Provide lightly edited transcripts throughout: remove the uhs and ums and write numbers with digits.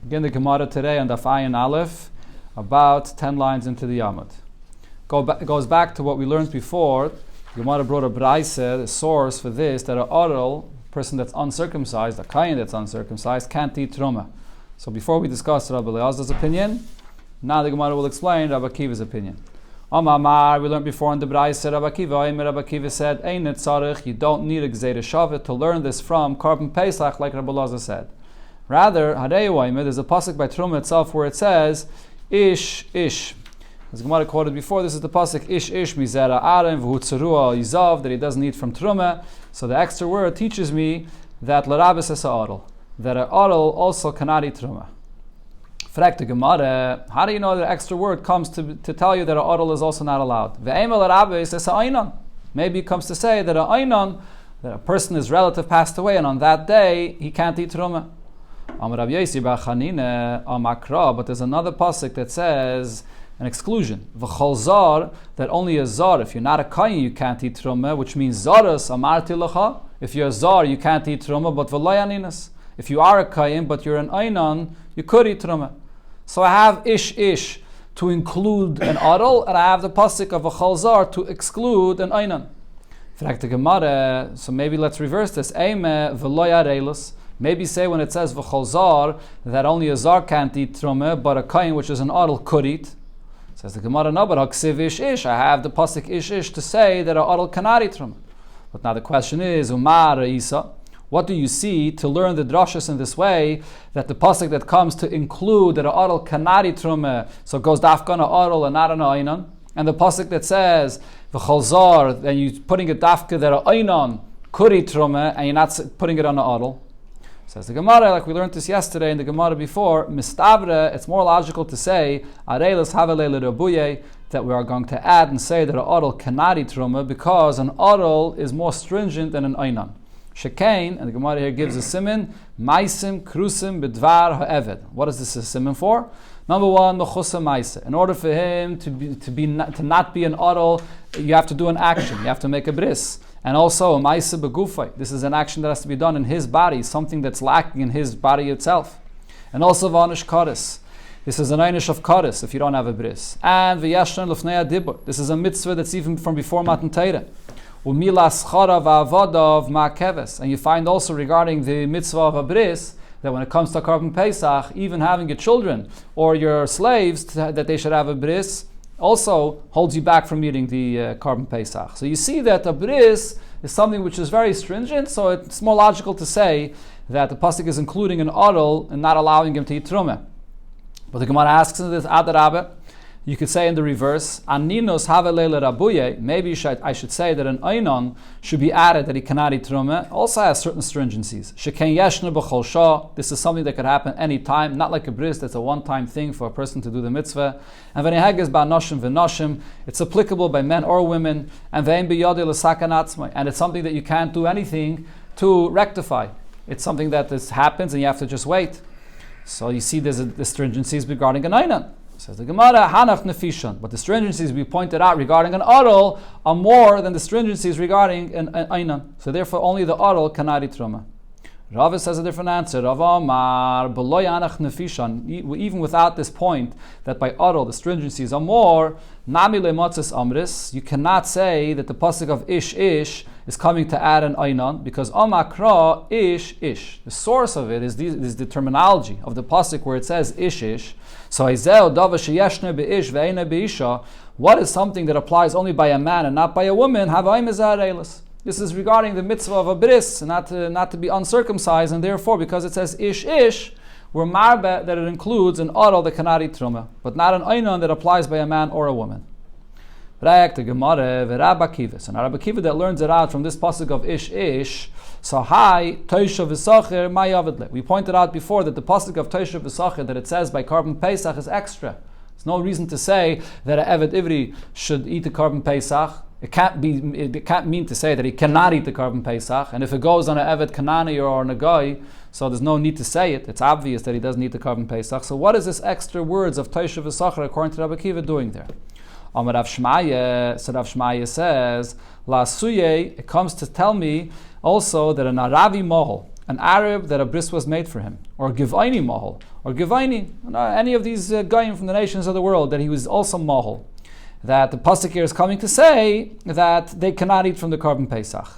Begin the Gemara today on Daf Ayin Aleph, about 10 lines into the Yamud. Goes back to what we learned before. Gemara brought a Braise, the source for this, that an oral person that's uncircumcised, a Kayin that's uncircumcised, can't eat Truma. So before we discuss Rabbi Eliazar's opinion, now the Gemara will explain Rabbi Akiva's opinion. Amar, we learned before in the Braise, Rabbi Akiva said, Einit Tzarech, you don't need a Gzeira Shavet to learn this from Korban Pesach, like Rabbi Eliazar said. Rather, there's a pasuk by Truma itself where it says, Ish, Ish. As Gemara quoted before, this is the pasuk, Ish, Ish, Mizera Arem, V'hutzerua Yizav, that he doesn't eat from Truma. So the extra word teaches me that L'Rabes es ha'adol, that an adol also cannot eat Truma. Frag the Gemara, how do you know that extra word comes to tell you that an adol is also not allowed? Ve'ema L'Rabes es ha'aynon. Maybe it comes to say that that a person, his relative passed away, and on that day, he can't eat Truma. But there's another pasuk that says an exclusion. V'chol that only a zar, if you're not a kayin, you can't eat truma, which means zaras amarti lecha. If you're a zar, you can't eat truma, but v'layaninas. If you are a kayin, but you're an aynan, you could eat truma. So I have ish to include an adol, and I have the pasuk of v'chol to exclude an aynan. So maybe let's reverse this. Eime v'loyareilus. Maybe say when it says v'chol zar that only a zar can't eat truma, but a kain, which is an adol, could eat. Says the Gemara, no, but haksiv ish ish. I have the pasuk ish ish to say that an adol cannot eat truma. But now the question is, umar isa, what do you see to learn the drashas in this way, that the pasuk that comes to include that an adol cannot eat truma, so it goes dafka on an adol and not an aynan, and the pasuk that says v'chol zar, then you're putting it dafka that an aynan could eat truma, and you're not putting it on an adol. Says the Gemara, like we learned this yesterday in the Gemara before, mistavre, it's more logical to say, areilas havele rabuye, that we are going to add and say that an adol cannot eat truma because an adol is more stringent than an aynan. Shekain, and the Gemara here gives a siman, maisim krusim bidvar ha'eved. What is this a siman for? Number one, mechusa maisa. In order for him to not be an adol, you have to do an action. You have to make a bris. And also, maisa begufay. This is an action that has to be done in his body, something that's lacking in his body itself. And also, vanish karis. This is an einish of karis if you don't have a bris. And v'yashran lefnei adibur. This is a mitzvah that's even from before Matan Torah. Umilas chara v'avodav ma'keves. And you find also regarding the mitzvah of a bris, that when it comes to Korban Pesach, even having your children or your slaves, that they should have a bris, also holds you back from eating the Korban Pesach. So you see that a bris is something which is very stringent, so it's more logical to say that the pasuk is including an adol and not allowing him to eat truma. But the Gemara asks in this Adarabah, you could say in the reverse, Aninos havele rabuye. Maybe I should say that an aynon should be added that he cannot eat truma. Also has certain stringencies. Sheken yeshna b'chol shah. This is something that could happen any time, not like a bris. That's a one-time thing for a person to do the mitzvah. And v'nehages ba'noshim v'noshim. It's applicable by men or women. And v'ein b'yodei l'sakan. And it's something that you can't do anything to rectify. It's something that this happens and you have to just wait. So you see there's the stringencies regarding an aynon. Says the Gemara, Hanach Nefishan. But the stringencies we pointed out regarding an adol are more than the stringencies regarding an aynan. So therefore only the adol cannot eat truma. Rav says a different answer. Rav Amar, B'lo Hanach Nefishan. Even without this point, that by adol the stringencies are more, Nami lemotzes amris. You cannot say that the pasuk of ish ish is coming to add an aynan, because Amakra ish ish. The source of it is the terminology of the pasuk where it says ish ish. So what is something that applies only by a man and not by a woman? This is regarding the mitzvah of a bris, not to be uncircumcised, and therefore, because it says ish ish, we're marbe that it includes an adol that cannot eat truma, but not an aynon that applies by a man or a woman. So now Rabbi Akiva that learns it out from this pasuk of ish ish. So hi toisha v'sacher mayavidle. We pointed out before that the pasuk of toisha v'sacher that it says by Korban Pesach is extra. There's no reason to say that an Eved Ivri should eat the Korban Pesach. It can't mean to say that he cannot eat the Korban Pesach. And if it goes on an Eved Kanani or on a Goy, so there's no need to say it. It's obvious that he doesn't eat the Korban Pesach. So what is this extra words of toisha v'sacher according to Rabbi Akiva doing there? Amar Rav Shmaya, so Rav Shmaya says, La Suye, it comes to tell me also that an Aravi Mohol, an Arab that a bris was made for him, or Givaini mahal, or Givaini, any of these goyim from the nations of the world, that he was also mahal, that the pasuk here is coming to say that they cannot eat from the carbon Pesach.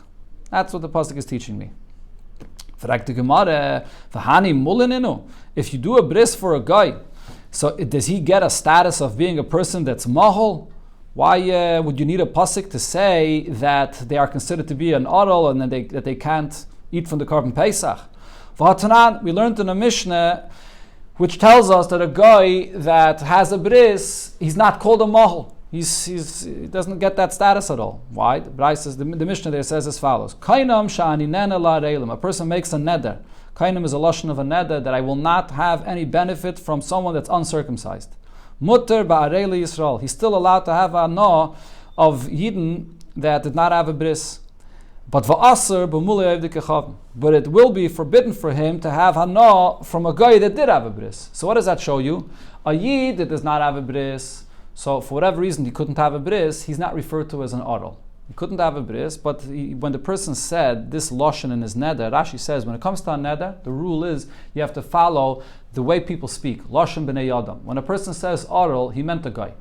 That's what the pasuk is teaching me. If you do a bris for a guy, so does he get a status of being a person that's mahal? Why would you need a pasuk to say that they are considered to be an adol and that they can't eat from the carbon Pesach? We learned in a Mishnah which tells us that a guy that has a bris, he's not called a mahal. He doesn't get that status at all. Why? The Mishnah there says as follows: Kainam sha'ani nena la'reilim. A person makes a neder. Kainam is a lashon of a neder, that I will not have any benefit from someone that's uncircumcised. Mutter ba'arei Yisrael. He's still allowed to have a no of Yidden that did not have a bris. But va'aser b'mulei avdei kechavim. But it will be forbidden for him to have hana from a guy that did have a bris. So what does that show you? A Yid that does not have a bris, so for whatever reason he couldn't have a bris, he's not referred to as an adol. He couldn't have a bris, but when the person said this lashon in his neder, Rashi says when it comes to a neder, the rule is you have to follow the way people speak. Lashon b'nei yadam. When a person says adol, he meant a guy.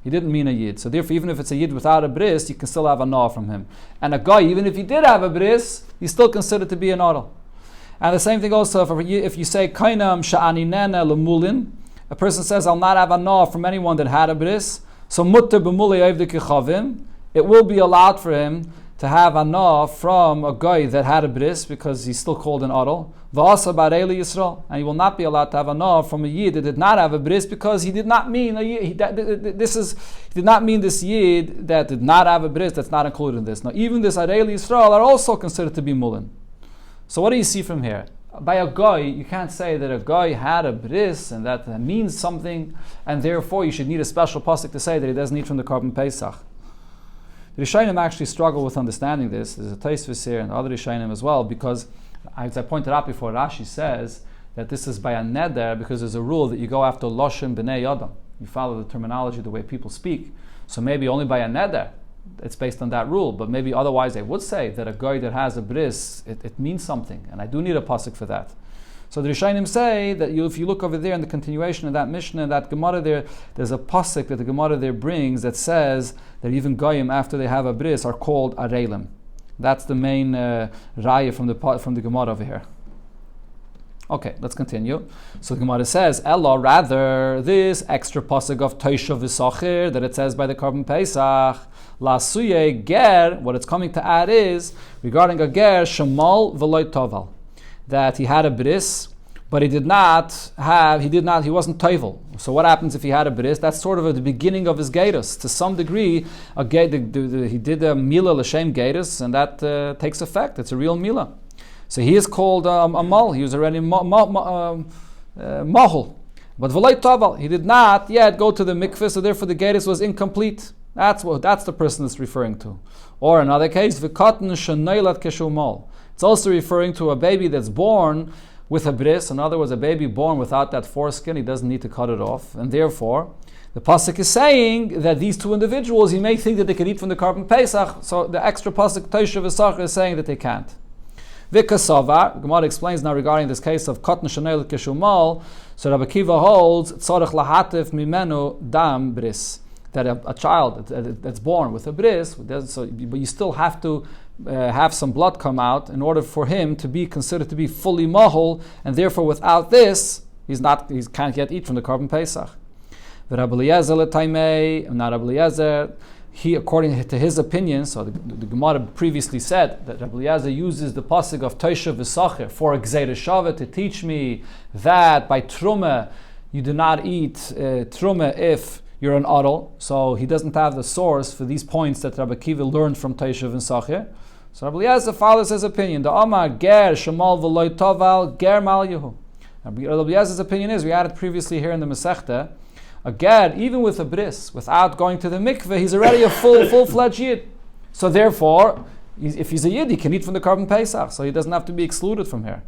He didn't mean a yid. So therefore, even if it's a yid without a bris, you can still have a na from him. And a guy, even if he did have a bris, he's still considered to be an adol. And the same thing also if you say kainam sha'ani nena lemulin, a person says I'll not have a na from anyone that had a bris. So mutter b'mulei avdei kechavim, it will be allowed for him to have a na from a guy that had a bris because he's still called an adol. V'asa ba'arei Yisrael, and he will not be allowed to have a na from a yid that did not have a bris because he did not mean a yid. He did not mean this yid that did not have a bris. That's not included in this. Now, even this arei Yisrael are also considered to be mulin. So, what do you see from here? By a guy, you can't say that a guy had a bris and that means something, and therefore you should need a special pasuk to say that he doesn't eat from the carbon Pesach. The Rishonim actually struggle with understanding this. There's a Tosfos here and other Rishonim as well, because as I pointed out before, Rashi says that this is by a neder because there's a rule that you go after loshen b'nei yadam. You follow the terminology the way people speak. So maybe only by a neder, it's based on that rule. But maybe otherwise they would say that a guy that has a bris, it means something. And I do need a pasuk for that. So the Rishonim say that if you look over there in the continuation of that Mishnah, that Gemara there's a pasuk that the Gemara there brings that says that even goyim after they have a bris are called areilim. That's the main raya from the Gemara over here. Okay, let's continue. So the Gemara says, Ella, rather, this extra pasuk of Tosha v'Sachir that it says by the carbon Pesach, La suye ger, what it's coming to add is, regarding a ger, shemal v'loy toval, that he had a bris, but he wasn't toivel. So what happens if he had a bris? That's sort of at the beginning of his gatus. To some degree, he did a mila l'shem gatus, and that takes effect. It's a real mila. So he is called a mal. He was already mahul. But v'lei taval, he did not yet go to the mikveh, so therefore the gatus was incomplete. That's the person it's referring to. Or another case, v'katan sheneilat keshumal. It's also referring to a baby that's born with a bris. In other words, a baby born without that foreskin, he doesn't need to cut it off. And therefore, the pasuk is saying that these two individuals, you may think that they can eat from the carbon Pesach. So the extra pasuk Tosha v'Sachar is saying that they can't. V'kasavar, Gemara explains now regarding this case of katan sheneilat keshumal. So Rabbi Akiva holds tzarech lahatif mimenu dam bris, that a child that's born with a bris, but you still have to have some blood come out in order for him to be considered to be fully mahul, and therefore without this, he can't yet eat from the carbon Pesach. Rabbi Eliezer l'taimei, not Rabbi Eliezer, he, according to his opinion, so the Gemara previously said that Rabbi Eliezer uses the pasuk of Tosha v'Sachir for a Gzeira Shava to teach me that by Truma you do not eat Truma if you're an adol. So he doesn't have the source for these points that Rabbi Akiva learned from Tosha v'Sachir. So Rabbi Eliezer follows his opinion. The Amar ger shemal v'loy toval ger mal yehu. Rabbi Eliezer's opinion is, we had it previously here in the Masechta, a ger, even with a bris, without going to the mikveh, he's already a full-fledged yid. So therefore, if he's a yid, he can eat from the carbon Pesach, so he doesn't have to be excluded from here.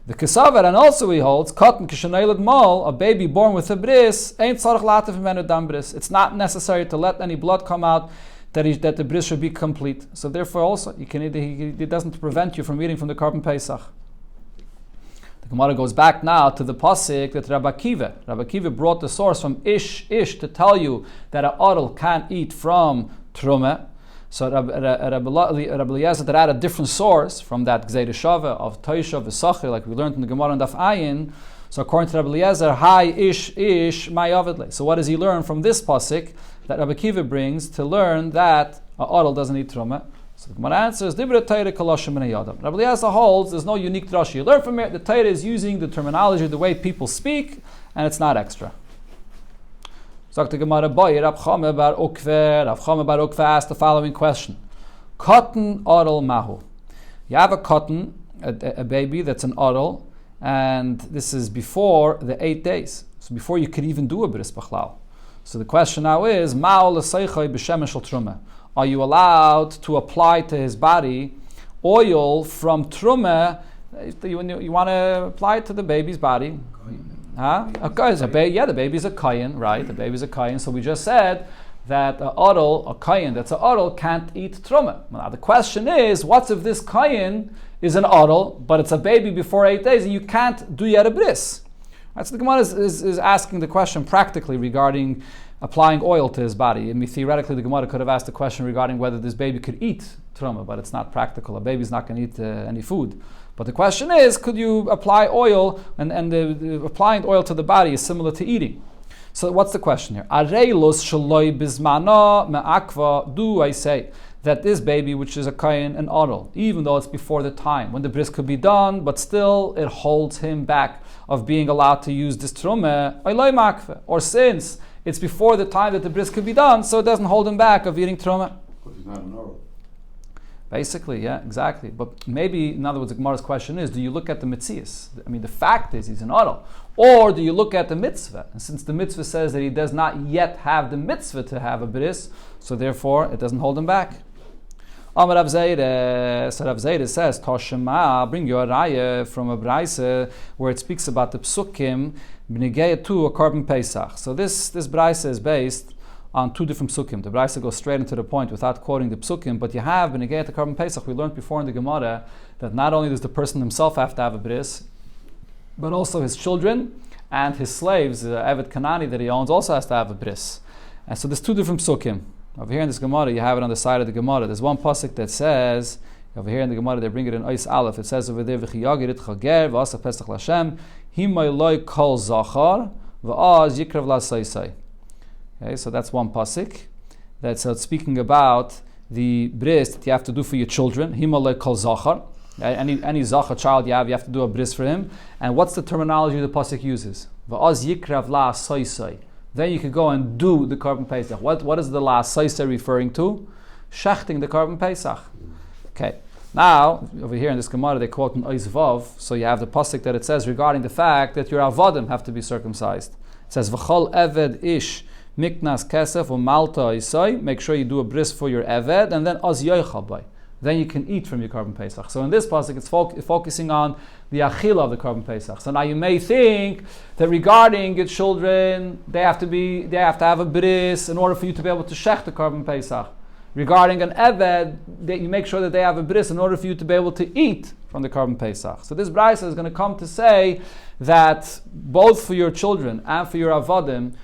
The Kesaver, and also he holds, katan kishaneilad mal, a baby born with a bris, ain't tzarech latif menu dam bris. It's not necessary to let any blood come out that the bris should be complete. So therefore also, he doesn't prevent you from eating from the carbon Pesach. The Gemara goes back now to the pasuk that Rabbi Akiva brought the source from Ish to tell you that an adel can't eat from Truma. So Rabbi Eliezer that had a different source from that Gzeir Shava of Toisha V'Sachir, like we learned in the Gemara and Daf Ayin. So according to Rabbi Eliezer, Hi Ish my Avidle. So what does he learn from this pasuk that Rabbi Akiva brings to learn that an adel doesn't eat Truma? So the Gemara answers, Dibra Torah Kaloshim B'nei Adam. Rabbi Eliezer holds there's no unique drasha. You learn from it, the Torah is using the terminology, the way people speak, and it's not extra. So the Gemara Boy, Rav Chama bar Ukve asked the following question. Cotton adel mahu. You have a cotton, a baby that's an adel, and this is before the 8 days. So before you could even do a bris b'chlal. So the question now is, Ma'ol l'seichai b'shemesh shel truma. Are you allowed to apply to his body oil from truma? You want to apply it to the baby's body? Huh? The baby's a kayin, right? The baby's a kayin. So we just said that a kayin that's an adel can't eat truma. Now the question is, what's if this kayin is an adel, but it's a baby before 8 days, and you can't do yet a bris? Right, so the Gemara is asking the question practically regarding applying oil to his body. I mean, theoretically, the Gemara could have asked the question regarding whether this baby could eat truma, but it's not practical. A baby's not going to eat any food. But the question is, could you apply oil, and the applying oil to the body is similar to eating. So what's the question here? Areilos shaloi bizmana me'akva, do I say that this baby, which is a kayin and adel, even though it's before the time when the bris could be done, but still it holds him back of being allowed to use this truma, oiloi makve, or since it's before the time that the bris could be done, so it doesn't hold him back of eating truma. Because he's not an adel. Basically, yeah, exactly. But maybe, in other words, the Gemara's question is, do you look at the mitzias? I mean, the fact is he's an adel. Or do you look at the mitzvah? And since the mitzvah says that he does not yet have the mitzvah to have a bris, so therefore it doesn't hold him back. Amar Rav Zeire, so Rav Zeire says, Toshema, bring your raya from a braise where it speaks about the psukim, b'negei to a carbon pesach. So this braise is based on two different psukim. The braise goes straight into the point without quoting the psukim, but you have b'negei to carbon pesach. We learned before in the Gemara that not only does the person himself have to have a bris, but also his children and his slaves, Eved Kanani that he owns, also has to have a bris. And so there's two different psukim. Over here in this Gemara, you have it on the side of the Gemara. There's one pasuk that says, over here in the Gemara, they bring it in Ois Aleph. It says over there, V'chiyagirit chager v'asa pesach l'Hashem himay loy kol zachar v'az yikrav l'saysay. Okay, so that's one pasuk. That's speaking about the bris that you have to do for your children. Himay loy kol zachar. Any zachar child you have to do a bris for him. And what's the terminology the pasuk uses? V'az yikrav l'saysay. Then you could go and do the carbon pesach. What is the last saisa referring to? Shechting the carbon pesach. Okay. Now, over here in this Gemara, they quote an Ois Vav. So you have the pasuk that it says regarding the fact that your avodim have to be circumcised. It says, V'chol eved ish miknas kesef or malta isai. Make sure you do a bris for your eved, and then az yoichal bay. Then you can eat from your carbon pesach. So in this pasuk, it's focusing on the achila of the carbon pesach. So now you may think that regarding your children, they have to have a bris in order for you to be able to shech the carbon pesach. Regarding an eved, that you make sure that they have a bris in order for you to be able to eat from the carbon pesach. So this brisa is going to come to say that both for your children and for your avodim,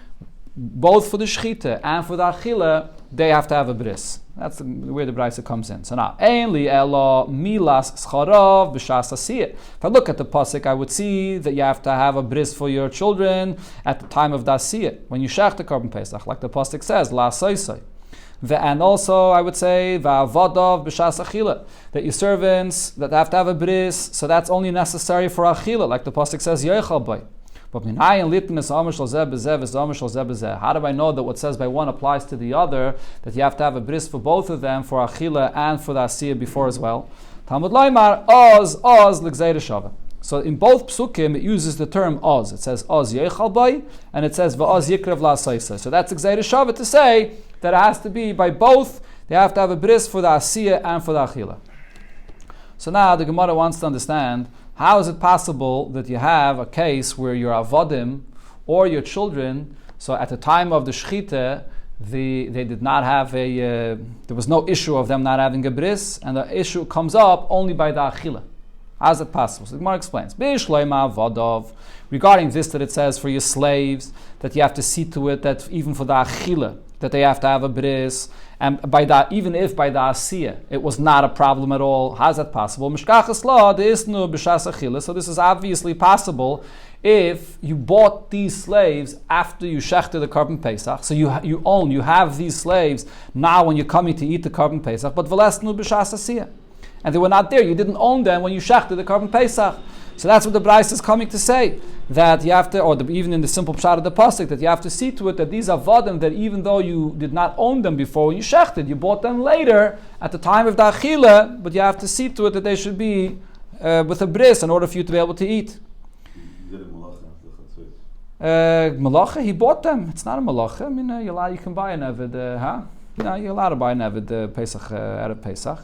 both for the shechita and for the achila, they have to have a bris. That's where the brisa comes in. So now, ainli elo milas scharav b'shas asiyah. If I look at the pasuk, I would see that you have to have a bris for your children at the time of the asiyah, when you shech the carbon pesach, like the pasuk says, la soisai. And also, I would say, va'avadav b'shas achila, that your servants that have to have a bris, so that's only necessary for achila, like the pasuk says, yoichal bay. But how do I know that what says by one applies to the other, that you have to have a bris for both of them, for achila and for the asiyah before as well? Talmud Laimar, oz l'gzeir shava. So in both psukim, it uses the term oz. It says oz yechal bay, and it says va'oz yikrav la'saisa. So that's gzeir shava to say that it has to be by both. They have to have a bris for the asiyah and for the achila. So now the Gemara wants to understand, how is it possible that you have a case where your avodim or your children, so at the time of the shechita, they did not have there was no issue of them not having a bris, and the issue comes up only by the achila. How is it possible? So the Gemara explains. Regarding this, that it says for your slaves, that you have to see to it that even for the achila, that they have to have a bris, and by that, even if by the asiyah, it was not a problem at all. How is that possible? So this is obviously possible if you bought these slaves after you shechted the Korban Pesach. So you have these slaves now when you're coming to eat the Korban Pesach, but v'lesnu b'shas asiyah. And they were not there. You didn't own them when you shechted the Korban Pesach. So that's what the Bryce is coming to say, that you have to, even in the simple pshat of the pasuk, that you have to see to it that these are vadim that even though you did not own them before when you shechted, you bought them later at the time of the achila, but you have to see to it that they should be with a bris in order for you to be able to eat. Malacha, he bought them. It's not a malacha. I mean, you can buy an eved, No, you're allowed to buy an eved Pesach out of Pesach.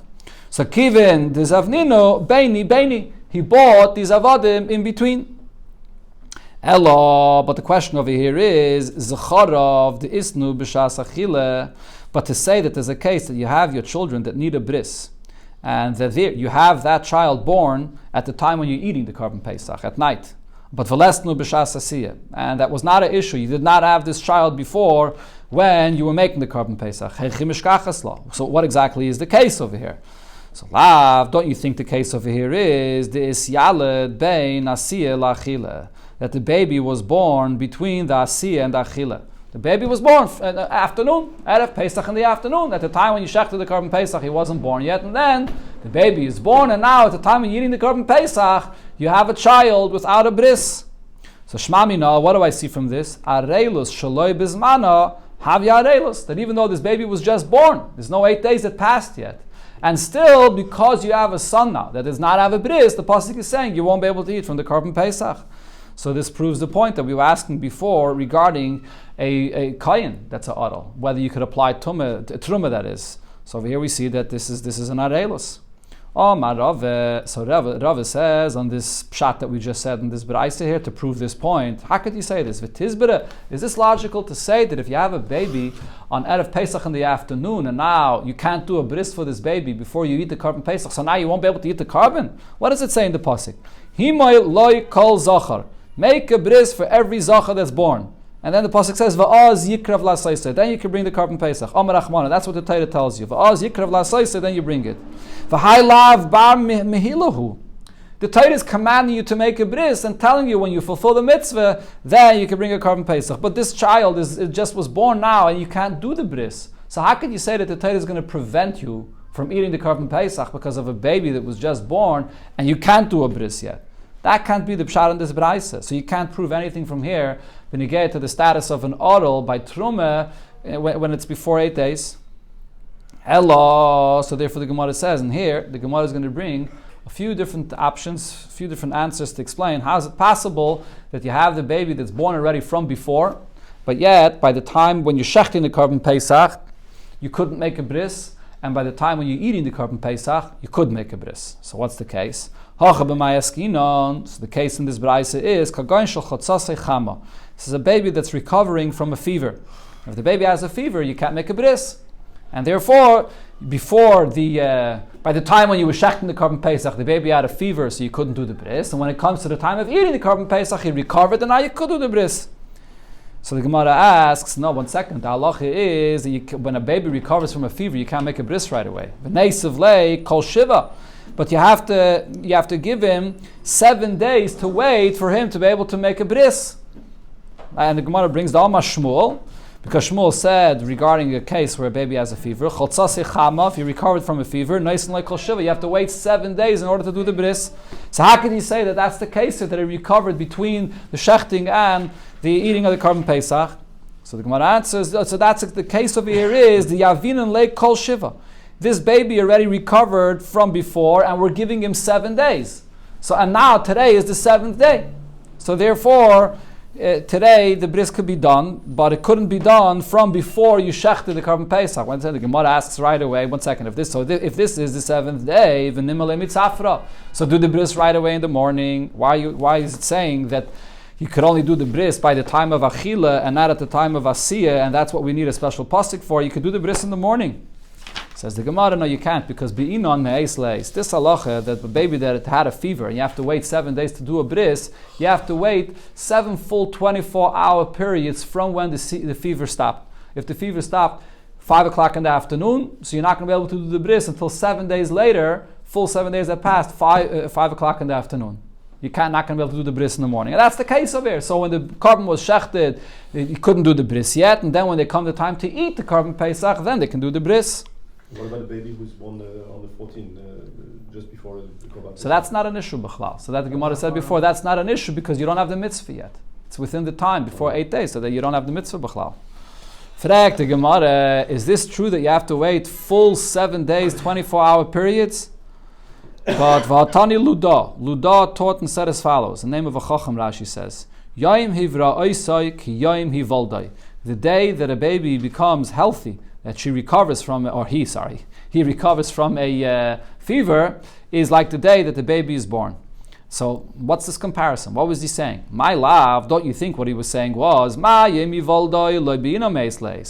So kivin the zavnino beini. He bought these avadim in between. Elo, but the question over here is zecharov the isnu b'shas achile. But to say that there's a case that you have your children that need a bris, and that you have that child born at the time when you're eating the Korban Pesach at night. But v'lesnu b'shas asiyah, and that was not an issue. You did not have this child before when you were making the Korban Pesach. So what exactly is the case over here? So lav, don't you think the case over here is the isyaled bein asiyah la'achila, that the baby was born between the asiyah and the achila. The baby was born in the afternoon, Erev Pesach in the afternoon. At the time when you shechted the Korban Pesach, he wasn't born yet, and then the baby is born, and now at the time when you're eating the Korban Pesach, you have a child without a bris. So shmamina, what do I see from this? Areilus shaloi bizmana havya areilus, that even though this baby was just born, there's no 8 days that passed yet, and still, because you have a son now that does not have a bris, the pasuk is saying you won't be able to eat from the Korban Pesach. So this proves the point that we were asking before regarding a kohen that's an adol, whether you could apply truma, that is. So over here we see that this is an areilus. Oh, my Rave. So Rave says on this pshat that we just said in this B'raisa here to prove this point, how could you say this? V'tizbere, is this logical to say that if you have a baby on Erev Pesach in the afternoon and now you can't do a bris for this baby before you eat the Korban Pesach, so now you won't be able to eat the carbon? What does it say in the pasuk? Himoy loy kol zachar. Make a bris for every zachar that's born. And then the pasuk says, "Va'az yikrav la'saisa." Then you can bring the Korban Pesach. Amar Achmana. That's what the Torah tells you. Va'az yikrav la'saisa. Then you bring it. V'hai lav bar mehilahu. The Torah is commanding you to make a bris and telling you when you fulfill the mitzvah, then you can bring a Korban Pesach. But this child just was born now, and you can't do the bris. So how can you say that the Torah is going to prevent you from eating the Korban Pesach because of a baby that was just born, and you can't do a bris yet? That can't be the pshat in this B'raisa. So you can't prove anything from here when you get to the status of an oral by truma when it's before 8 days. Hello. So therefore the Gemara says, and here the Gemara is going to bring a few different options, a few different answers to explain how is it possible that you have the baby that's born already from before, but yet by the time when you're shechting the Korban Pesach, you couldn't make a bris, and by the time when you're eating the Korban Pesach, you could make a bris. So what's the case? So the case in this B'raisa is this is a baby that's recovering from a fever. If the baby has a fever, you can't make a bris, and therefore, by the time when you were shechting the Korban Pesach, the baby had a fever, so you couldn't do the bris. And when it comes to the time of eating the Korban Pesach, he recovered, and now you could do the bris. So the Gemara asks, no, 1 second. The halacha is that when a baby recovers from a fever, you can't make a bris right away. Kol shiva. But you have to give him 7 days to wait for him to be able to make a bris. And the Gemara brings the Alma Shmuel, because Shmuel said regarding a case where a baby has a fever, if he recovered from a fever, you have to wait 7 days in order to do the bris. So how can you say that that's the case, that he recovered between the shechting and the eating of the Korban Pesach? So the Gemara answers, so that's the case over here is the Yavinan Lake Kol Shiva. This baby already recovered from before, and we're giving him 7 days. So, and now today is the 7th day. So therefore, today the bris could be done, but it couldn't be done from before you shechted the Korban Pesach. When the Gemara asks right away, 1 second, if this is the 7th day, so do the bris right away in the morning. Why is it saying that you could only do the bris by the time of Achila and not at the time of Asiyah, and that's what we need a special pasuk for? You could do the bris in the morning. Says the Gemara, no, you can't, because be'inon me'eis leis. This halacha, that the baby that had a fever, and you have to wait 7 days to do a bris, you have to wait 7 full 24-hour periods from when the fever stopped. If the fever stopped 5 o'clock in the afternoon, so you're not going to be able to do the bris until 7 days later, full 7 days that passed, 5 o'clock in the afternoon. You're not going to be able to do the bris in the morning. And that's the case over here. So when the carbon was shechted, you couldn't do the bris yet, and then when they come the time to eat the carbon Pesach, then they can do the bris. What about a baby who's born on the 14th, just before the Korban? So that's not an issue, b'chlal. So that the Gemara said before, that's not an issue because you don't have the mitzvah yet. It's within the time, before 8 days, so that you don't have the mitzvah, b'chlal. Frag the Gemara, is this true that you have to wait full 7 days, 24-hour periods? But V'atani Luda taught and said as follows. The name of a Chacham, Rashi says, Yayim hivra oisai ki yayim hivaldai. The day that a baby becomes healthy, that she recovers from, he recovers from a fever, is like the day that the baby is born. So what's this comparison? What was he saying? My love, don't you think what he was saying was,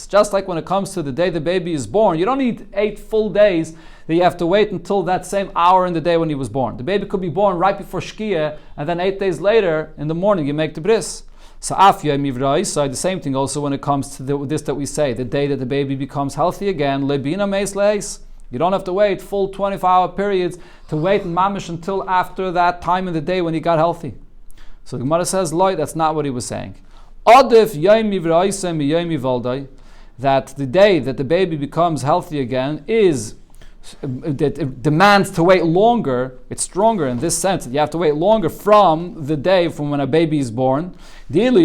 just like when it comes to the day the baby is born, you don't need 8 full days that you have to wait until that same hour in the day when he was born. The baby could be born right before Shkia, and then 8 days later in the morning you make the bris. So the same thing also when it comes to this that we say, the day that the baby becomes healthy again, you don't have to wait full 24-hour periods to wait in mamish until after that time in the day when he got healthy. So the Gemara says, that's not what he was saying. That the day that the baby becomes healthy again is that it demands to wait longer. It's stronger in this sense that you have to wait longer from the day from when a baby is born. When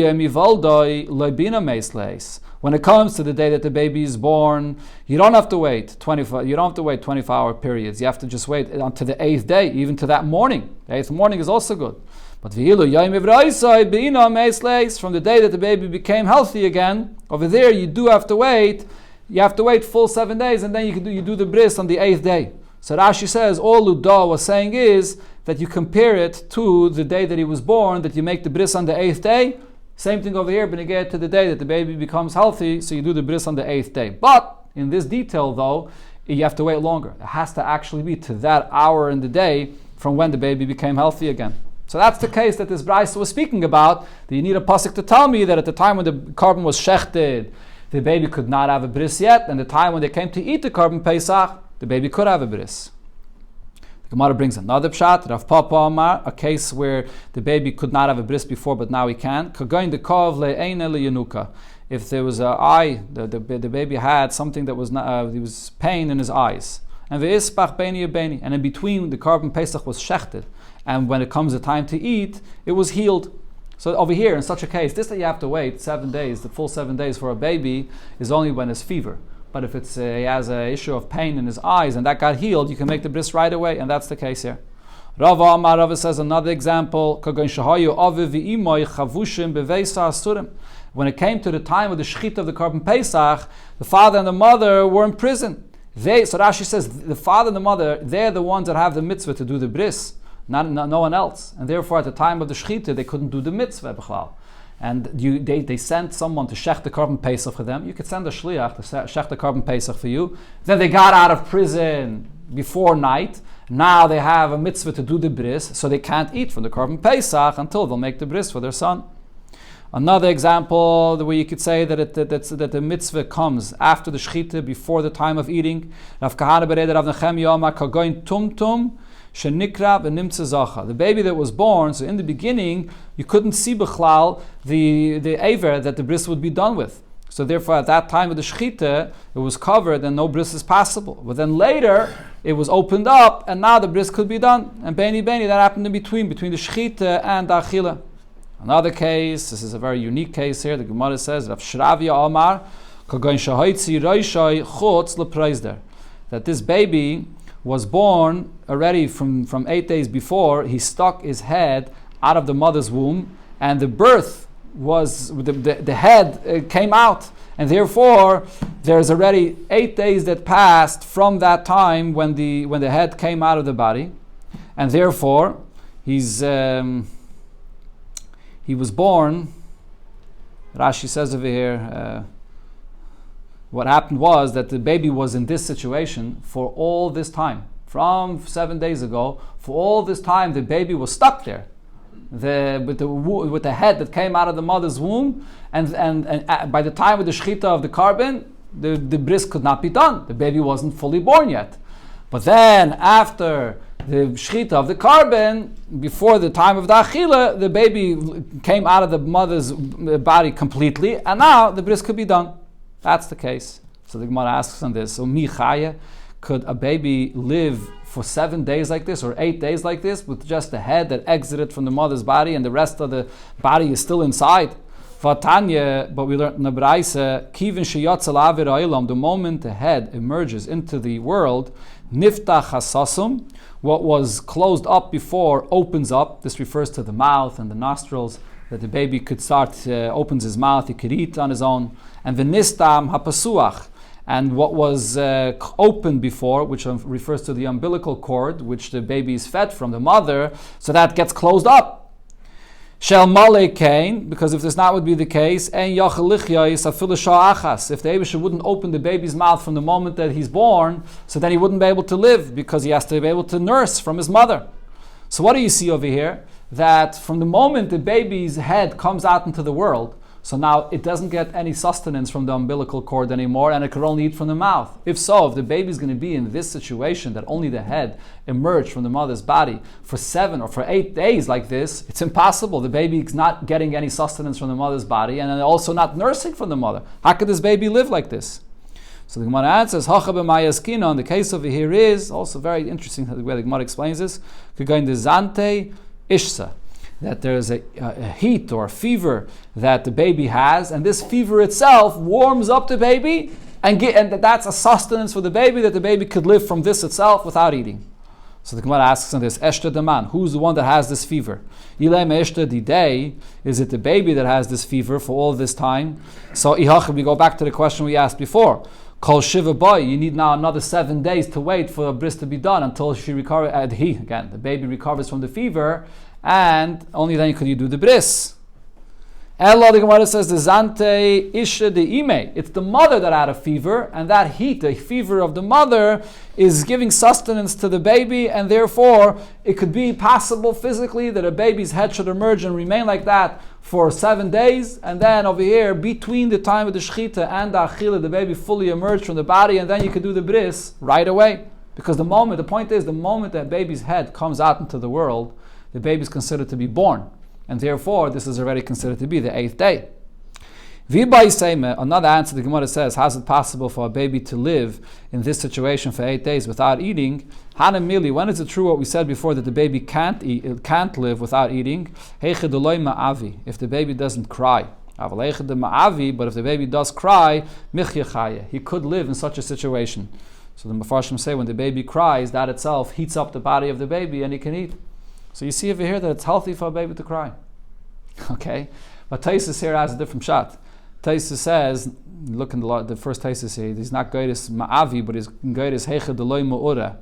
it comes to the day that the baby is born, you don't have to wait 24-hour periods. You have to just wait until the 8th day, even to that morning. The 8th morning is also good. But from the day that the baby became healthy again, over there you do have to wait. You have to wait full 7 days, and then you do the bris on the 8th day. So Rashi says, all Luda was saying is that you compare it to the day that he was born, that you make the bris on the 8th day. Same thing over here, but you get to the day that the baby becomes healthy, so you do the bris on the 8th day. But in this detail, though, you have to wait longer. It has to actually be to that hour in the day from when the baby became healthy again. So that's the case that this Braisa was speaking about. That you need a pasuk to tell me that at the time when the carbon was shechted, the baby could not have a bris yet, and the time when they came to eat the carbon Pesach, the baby could have a bris. The Gemara brings another pshat, Rav Papa Amar, a case where the baby could not have a bris before, but now he can. If there was an eye, the baby had something that was not, there was pain in his eyes. And and in between the carbon Pesach was shechted, and when it comes the time to eat, it was healed. So over here, in such a case, this that you have to wait 7 days, the full 7 days for a baby, is only when it's fever. But if it's he has an issue of pain in his eyes and that got healed, you can make the bris right away, and that's the case here. Rava Amar, Rava says another example. When it came to the time of the shechita of the carbon Pesach, the father and the mother were in prison. So Rashi says the father and the mother, they're the ones that have the mitzvah to do the bris. Not no one else, and therefore at the time of the shechita they couldn't do the mitzvah b'chlal. And they sent someone to shech the carbon Pesach for them. You could send a shliach to shech the carbon Pesach for you. Then they got out of prison before night. Now they have a mitzvah to do the bris, so they can't eat from the carbon Pesach until they'll make the bris for their son. Another example, the way you could say that that the mitzvah comes after the shechita, before the time of eating. Rav Kahana bereded Rav Nechemia Amar kagoin tum. The baby that was born, so in the beginning, you couldn't see b'chlal the aver that the bris would be done with. So therefore, at that time of the shechita, it was covered and no bris is possible. But then later, it was opened up, and now the bris could be done. And beni, that happened in between the shechita and the achila. Another case, this is a very unique case here, the Gemara says, Rav Shravya Omar, that this baby was born already from 8 days before. He stuck his head out of the mother's womb, and the birth was, the head came out, and therefore there's already 8 days that passed from that time when the head came out of the body, and therefore he was born. Rashi says over here, what happened was that the baby was in this situation for all this time. From 7 days ago, for all this time, the baby was stuck there. With the head that came out of the mother's womb, and by the time of the shechita of the carbon, the bris could not be done. The baby wasn't fully born yet. But then, after the shechita of the carbon, before the time of the achila, the baby came out of the mother's body completely, and now the bris could be done. That's the case. So the Gemara asks on this, so mi chaya, could a baby live for 7 days like this, or 8 days like this, with just the head that exited from the mother's body, and the rest of the body is still inside? Vatanya, but we learned in the Braisa, kivin sheyatzel avir ha'olam, the moment the head emerges into the world, niftach hasasum, what was closed up before opens up. This refers to the mouth and the nostrils, that the baby could start, opens his mouth, he could eat on his own. And the nistam hapasuach, and what was opened before, which refers to the umbilical cord, which the baby is fed from the mother, so that gets closed up. Shel male kain, because if this not would be the case, en yachal lichya is afilu sha'achas. If the Eibusha wouldn't open the baby's mouth from the moment that he's born, so then he wouldn't be able to live, because he has to be able to nurse from his mother. So what do you see over here? That from the moment the baby's head comes out into the world, so now it doesn't get any sustenance from the umbilical cord anymore, and it could only eat from the mouth. If so, if the baby's going to be in this situation that only the head emerged from the mother's body for 7 or for 8 days like this, it's impossible. The baby's not getting any sustenance from the mother's body, and also not nursing from the mother. How could this baby live like this? So the Gemara answers, Hacha b'mayaskina, and the case over here is also very interesting the way the Gemara explains this. K'gain de zante ishsa, that there's a heat or a fever that the baby has, and this fever itself warms up the baby, and that's a sustenance for the baby, that the baby could live from this itself without eating. So the Gemara asks on this, Eshta Daman, who's the one that has this fever? Ilem Eshta Didei, is it the baby that has this fever for all this time? So Ihach, we go back to the question we asked before. Kol Shiva Boy, you need now another 7 days to wait for a bris to be done until she recovers, the baby recovers from the fever, and only then could you do the bris. Ella, the Gemara says, the zante isha de ime. It's the mother that had a fever, and that heat, the fever of the mother, is giving sustenance to the baby, and therefore it could be possible physically that a baby's head should emerge and remain like that for 7 days, and then over here, between the time of the shechita and the achila, the baby fully emerged from the body, and then you could do the bris right away. Because the point is, the moment that baby's head comes out into the world, the baby is considered to be born. And therefore, this is already considered to be the 8th day. Another answer the Gemara says, how is it possible for a baby to live in this situation for 8 days without eating? Hanamili, when is it true what we said before, that the baby can't live without eating? If the baby doesn't cry. But if the baby does cry, he could live in such a situation. So the Mefarshim say, when the baby cries, that itself heats up the body of the baby and he can eat. So you see over here that it's healthy for a baby to cry. Okay? But Taisus here has a different shot. Taisus says, look in the first Taisus here, he's not Gairis Ma'avi, but he's Gairis Heicha Deloi Ma'ura.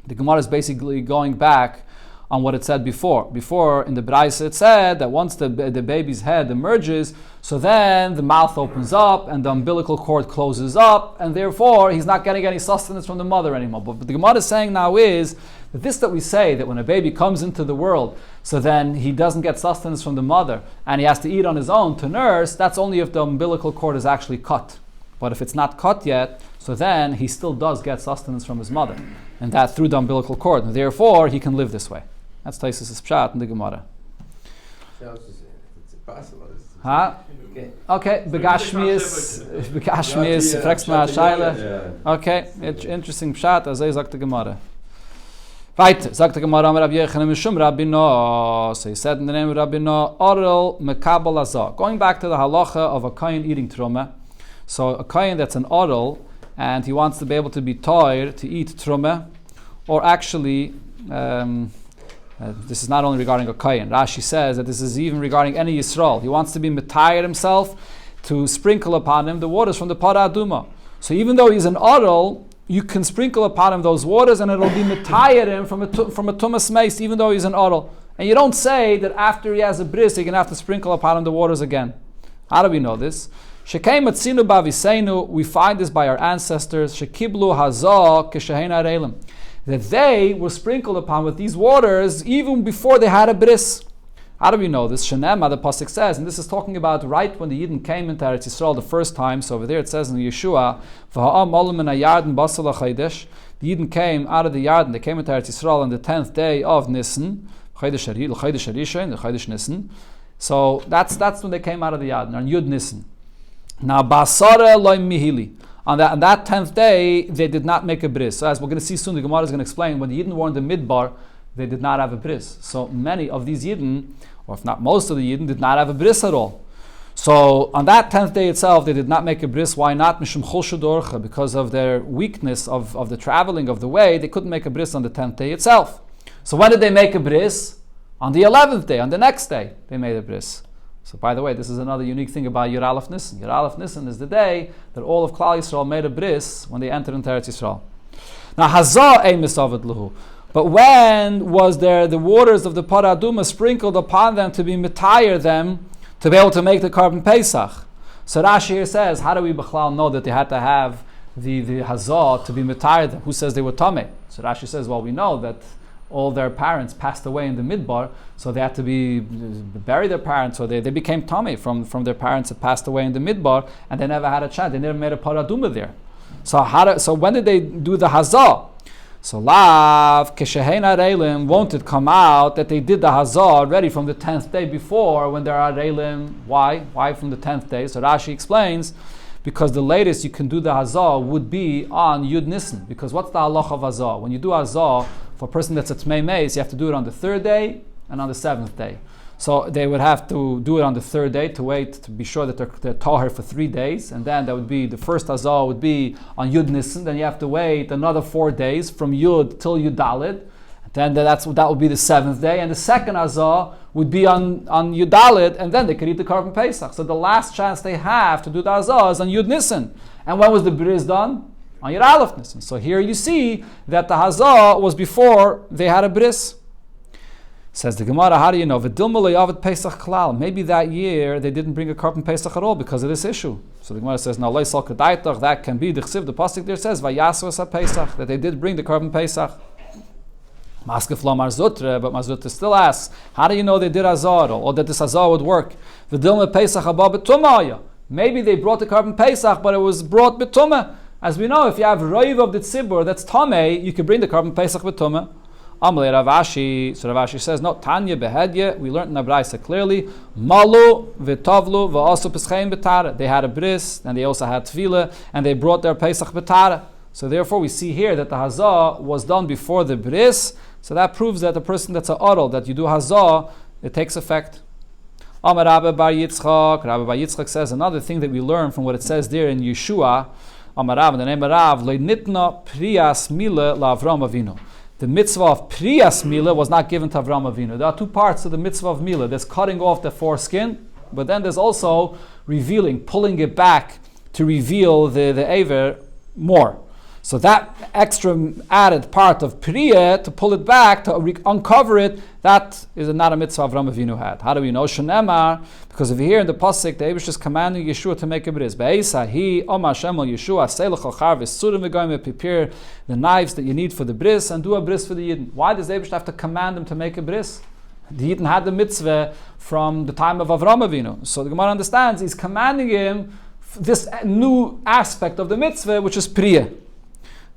The Gemara is basically going back on what it said before. Before, in the Braisa, it said that once the baby's head emerges, so then the mouth opens up and the umbilical cord closes up, and therefore he's not getting any sustenance from the mother anymore. But what the Gemara is saying now is that we say that when a baby comes into the world, so then he doesn't get sustenance from the mother and he has to eat on his own to nurse, that's only if the umbilical cord is actually cut. But if it's not cut yet, so then he still does get sustenance from his mother, and that through the umbilical cord, and therefore he can live this way. That's Taisus' pshat in the Gemara. It's impossible. Huh? Okay, Begashmius, fragst mal Shaila. Okay, interesting pshat, as sagt the Gemara. Weiter, sagt the Gemara, Rabbi Yechanan Mishum Rabbino. So he said in the name of Rabbino, Orel Mekabel Azah. Going back to the halacha of a kohen eating truma. So a kohen that's an orel, and he wants to be able to be toir to eat truma, or actually, this is not only regarding a kohen. Rashi says that this is even regarding any Yisrael. He wants to be metayir himself, to sprinkle upon him the waters from the Para Aduma. So even though he's an orel, you can sprinkle upon him those waters, and it'll be metayir him from a tumas meis, even though he's an orel. And you don't say that after he has a bris, you're going to have to sprinkle upon him the waters again. How do we know this? Shekei matzinu b'aviseinu, we find this by our ancestors, shekiblu hazah keshehein arelim, that they were sprinkled upon with these waters even before they had a bris. How do we know this? Shenema, the pasuk says, and this is talking about right when the Yidden came into Eretz Yisrael the first time. So over there it says in Yeshua, v'ha'am olim min hayarden basal ha'chaydesh. The Yidden came out of the Yarden. They came into Eretz Yisrael on the 10th day of Nisan, Chaydesh Harishain, the Chaydesh Nisan. So that's when they came out of the Yarden on Yud Nisan. Now basara loy mihili. On that 10th day, they did not make a bris. So as we're going to see soon, the Gemara is going to explain, when the Yidden were in the Midbar, they did not have a bris. So many of these Yidden, or if not most of the Yidden, did not have a bris at all. So on that 10th day itself, they did not make a bris. Why not? Mishum chol shadorcha, because of their weakness of the traveling of the way, they couldn't make a bris on the 10th day itself. So when did they make a bris? On the 11th day, on the next day, they made a bris. So by the way, this is another unique thing about Yud Aleph Nisan. Yud Aleph Nisan is the day that all of Klal Yisrael made a bris when they entered into Eretz Yisrael. Now Hazah eimis avad lahu. But when was there the waters of the Parah Adumah sprinkled upon them to be mitayir them, to be able to make the carbon Pesach? So Rashi here says, how do we b'chlal know that they had to have the Hazah to be mitayir them? Who says they were tameh? So Rashi says, well, we know that all their parents passed away in the Midbar, so they had to bury their parents, so they became tameh from their parents that passed away in the Midbar, and they never had a chance. They never made a Parah Adumah there. So when did they do the Hazah? So lav keshehein arelim, won't it come out that they did the Hazah already from the 10th day before when they're arelim? Why? Why from the 10th day? So Rashi explains, because the latest you can do the Hazah would be on Yud Nisan. Because what's the halach of Hazah? When you do Hazah for a person that's a Tmei Meis, you have to do it on the 3rd day and on the 7th day. So they would have to do it on the 3rd day to wait to be sure that they're tahir for 3 days, and then that would be the first Hazah would be on Yud Nisan. Then you have to wait another 4 days from Yud till Yud Daled. Then that would be the 7th day, and the second Hazah would be on Yud Daled, and then they could eat the carbon Pesach. So the last chance they have to do the Hazah is on Yud Nisan. And when was the bris done? On Yud Aleph Nisan. So here you see that the Hazah was before they had a bris. Says the Gemara, how do you know? Pesach klal. Maybe that year they didn't bring a carbon Pesach at all because of this issue. So the Gemara says, no, that can be the chsiv. The pasuk there says, Vayasu Pesach, that they did bring the carbon Pesach. Maskef lo Marzutra, but Marzutra still asks, how do you know they did Hazah or that this Hazah would work? V'dilma Pesach haba b'tumah. Maybe they brought the carbon Pesach, but it was brought b'tumah. As we know, if you have roiv of the tzibur that's tameh, you can bring the carbon Pesach b'tumah. Amalei Rav Ashi, so Rav Ashi says, no, Tanya behedye, we learned in the Braisa clearly, Malu v'tovlu v'asu peschein b'tara. They had a bris, and they also had tefillah, and they brought their Pesach b'tara. So therefore we see here that the Hazah was done before the bris, so that proves that the person that's a oral, that you do Hazah, it takes effect. Amar Rabbi Bar Yitzchak says, another thing that we learn from what it says there in Yeshua, Amar Rav, in the name of Rav, le'nitna priyas mila la'Avram Avinu. The mitzvah of Priyas Mila was not given to Avraham Avinu. There are 2 parts to the mitzvah of Mila. There's cutting off the foreskin, but then there's also revealing, pulling it back to reveal the Aver more. So that extra added part of Priya, to pull it back, to uncover it, that is not a mitzvah Avraham Avinu had. How do we know? Shenemar, because if you hear in the pasuk, the Eibush is commanding Yeshua to make a bris. Be'esa hi Omar Shem al Yeshua seilach al char v'surim v'goyim, prepare the knives that you need for the bris and do a bris for the Yidden. Why does the Eibush have to command them to make a bris? The Yidden had the mitzvah from the time of Avraham Avinu. So the Gemara understands he's commanding him this new aspect of the mitzvah, which is Priya.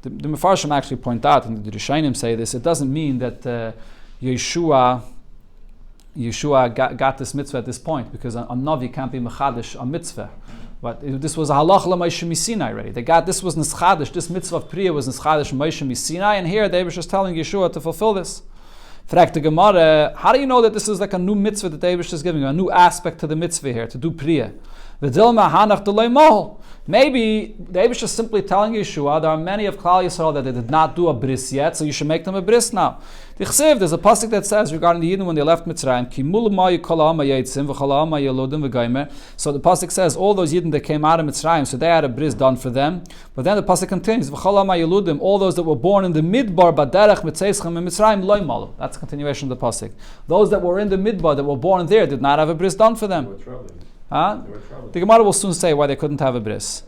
The Mefarshim actually point out, and the Rishonim say this, it doesn't mean that Yeshua got this mitzvah at this point, because a Navi can't be mechadish a mitzvah. But this was a halach l'Moshe Misinai already. This was nischadish, this mitzvah of Priya was nischadish Moshe Misinai, and here David is telling Yeshua to fulfill this. Fragt the Gemara, how do you know that this is like a new mitzvah that David is giving you, a new aspect to the mitzvah here, to do Priya? Maybe the Eibush is simply telling Yeshua, there are many of Klal Yisrael that they did not do a bris yet, so you should make them a bris now. There's a pasuk that says regarding the Yidden when they left Mitzrayim, so the pasuk says all those Yidden that came out of Mitzrayim, so they had a bris done for them. But then the pasuk continues, all those that were born in the midbar, that's a continuation of the pasuk. Those that were in the midbar, that were born there, did not have a bris done for them. Huh? They were traveling. The Gemara will soon say why they couldn't have a bris.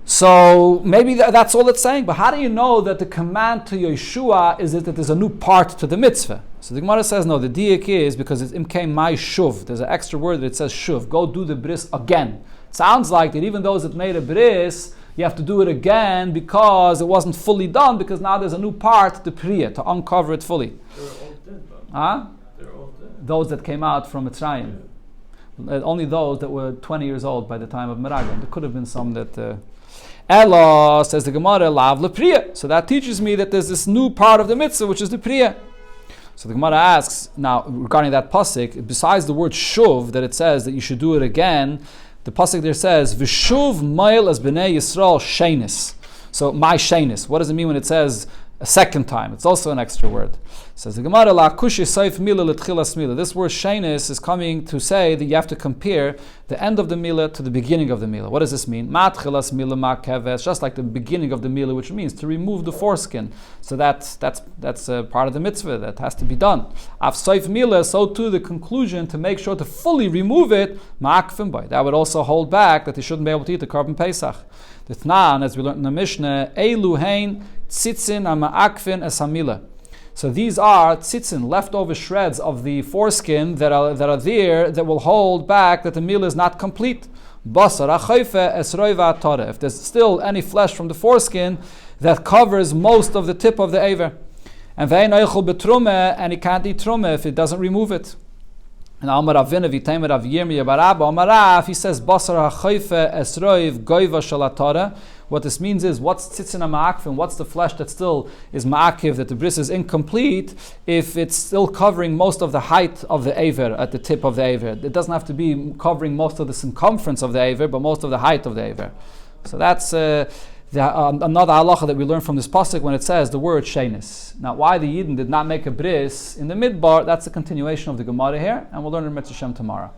So maybe that's all it's saying. But how do you know that the command to Yeshua is that there's a new part to the mitzvah? So the Gemara says no. The diak is because it's imkei my shuv. There's an extra word that it says shuv. Go do the bris again. It sounds like that even those that made a bris, you have to do it again because it wasn't fully done, because now there's a new part, the priya, to uncover it fully. They were all dead, though. Huh? They were all dead. Those that came out from Mitzrayim. Only those that were 20 years old by the time of Meraglim. There could have been some that... Ella, says the Gemara, lav lepriya. So that teaches me that there's this new part of the mitzvah, which is the priya. So the Gemara asks, now, regarding that pasuk, besides the word shuv, that it says that you should do it again, the pasuk there says, V'shuv mail as b'nei Yisrael shenis. So, my shenis. What does it mean when it says a second time? It's also an extra word. Says the Gemara, La kushi seif mila l'tchilas mila. This word shenis is coming to say that you have to compare the end of the mila to the beginning of the mila. What does this mean? Ma tchilas mila ma keves, just like the beginning of the mila, which means to remove the foreskin. So that's a part of the mitzvah that has to be done. Av seif mila, so too the conclusion to make sure to fully remove it, ma'akfim by. That would also hold back that they shouldn't be able to eat the korban pesach. The Tnan, as we learned in the Mishnah, Eilu hein tzitzin ama'akfin es hamila. So these are tzitzin, leftover shreds of the foreskin that are there that will hold back that the meal is not complete. Basar achayfe es roiva tore. If there's still any flesh from the foreskin that covers most of the tip of the aver. And ve'en oichel betrume, and he can't eat trume if it doesn't remove it. And Amar Avina v'teimer Rav Yirmiyah bar Abba Amar Rav, he says basar hachayfe es roiv goiva shalatore. What this means is, what's tzitzin ma'akfin, what's the flesh that still is ma'akiv, that the bris is incomplete, if it's still covering most of the height of the aver, at the tip of the aver. It doesn't have to be covering most of the circumference of the aver, but most of the height of the aver. So that's another halacha that we learn from this pasuk when it says the word shenis. Now, why the Yidden did not make a bris in the midbar, that's a continuation of the Gemara here, and we'll learn in Mitzvah Shem tomorrow.